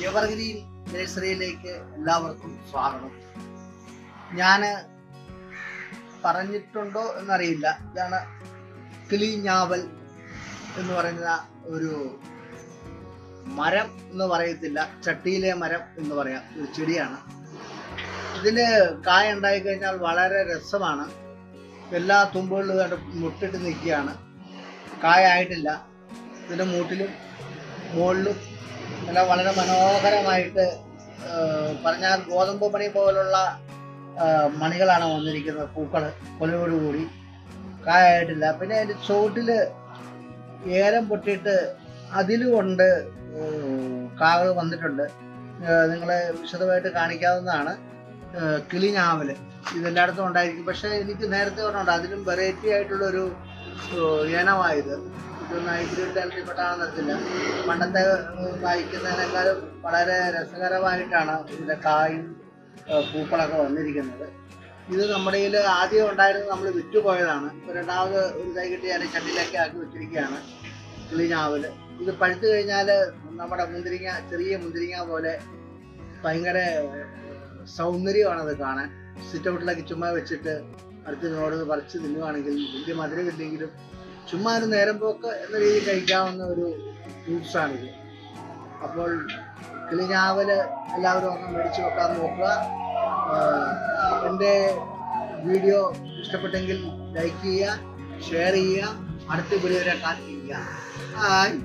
Evergreen നഴ്സറിയിലേക്ക് എല്ലാവർക്കും സ്വാഗതം. ഞാൻ പറഞ്ഞിട്ടുണ്ടോ എന്നറിയില്ല, ഇതാണ് കിളിഞ്ഞാവൽ എന്ന് പറയുന്ന ഒരു മരം എന്ന് പറയത്തില്ല, ചട്ടിയിലെ മരം എന്ന് പറയാം, ഒരു ചെടിയാണ്. ഇതിന് കായ ഉണ്ടായി കഴിഞ്ഞാൽ വളരെ രസമാണ്. എല്ലാ തുമ്പുകളിലും കണ്ട് മുട്ടിട്ട് നിൽക്കുകയാണ്. കായ ആയിട്ടില്ല. ഇതിൻ്റെ മൂട്ടിലും മുകളിലും എല്ലാം വളരെ മനോഹരമായിട്ട് പറഞ്ഞാൽ ഗോതമ്പ് മണി പോലുള്ള മണികളാണ് വന്നിരിക്കുന്നത്. പൂക്കൾ കൊലയോടുകൂടി, കായായിട്ടില്ല. പിന്നെ അതിൻ്റെ ചുവട്ടിൽ ഏലം പൊട്ടിയിട്ട് അതിലുകൊണ്ട് കാകൾ വന്നിട്ടുണ്ട്. നിങ്ങളെ വിശദമായിട്ട് കാണിക്കാവുന്നതാണ്. കിളിഞ്ഞാവൽ ഇതെല്ലായിടത്തും ഉണ്ടായിരിക്കും, പക്ഷേ എനിക്ക് നേരത്തെ പറഞ്ഞുണ്ട് അതിലും വെറൈറ്റി ആയിട്ടുള്ളൊരു ഇനമായത്. ഇതൊന്നും ഹൈബ്രിഡ് ഇനത്തിൽപ്പെട്ടാണെന്നറിയില്ല. പണ്ടത്തെ വായിക്കുന്നതിനേക്കാളും വളരെ രസകരമായിട്ടാണ് ഇതിൻ്റെ കായും പൂക്കളൊക്കെ വന്നിരിക്കുന്നത്. ഇത് നമ്മുടെ കയ്യിൽ ആദ്യം ഉണ്ടായിരുന്നത് നമ്മൾ വിറ്റുപോയതാണ്. രണ്ടാമത് ഒരു തൈ കിട്ടി ഞാൻ ചട്ടിയിലൊക്കെ ആക്കി വെച്ചിരിക്കുകയാണ് കിളിഞ്ഞാവൽ. ഇത് പഴുത്തു കഴിഞ്ഞാൽ നമ്മുടെ മുന്തിരിങ്ങ, ചെറിയ മുന്തിരിങ്ങ പോലെ ഭയങ്കര സൗന്ദര്യമാണത് കാണാൻ. സിറ്റ് ഔട്ടിലൊക്കെ ചുമ്മാ വെച്ചിട്ട് അടുത്തിനോട് പറിച്ച് തിന്നുവാണെങ്കിൽ വലിയ മധുരമില്ലെങ്കിലും ചുമ്മാ ഒരു നേരം പോക്ക് എന്ന രീതിയിൽ കഴിക്കാവുന്ന ഒരു ഫ്രൂട്ട്സാണിത്. അപ്പോൾ കിളിഞ്ഞാവൽ എല്ലാവരും ഒന്ന് മേടിച്ച് വെക്കാൻ നോക്കുക. എൻ്റെ വീഡിയോ ഇഷ്ടപ്പെട്ടെങ്കിൽ ലൈക്ക് ചെയ്യുക, ഷെയർ ചെയ്യുക, അടുത്ത വീഡിയോ വരെ കാത്തിരിക്കുക. ഹായ്.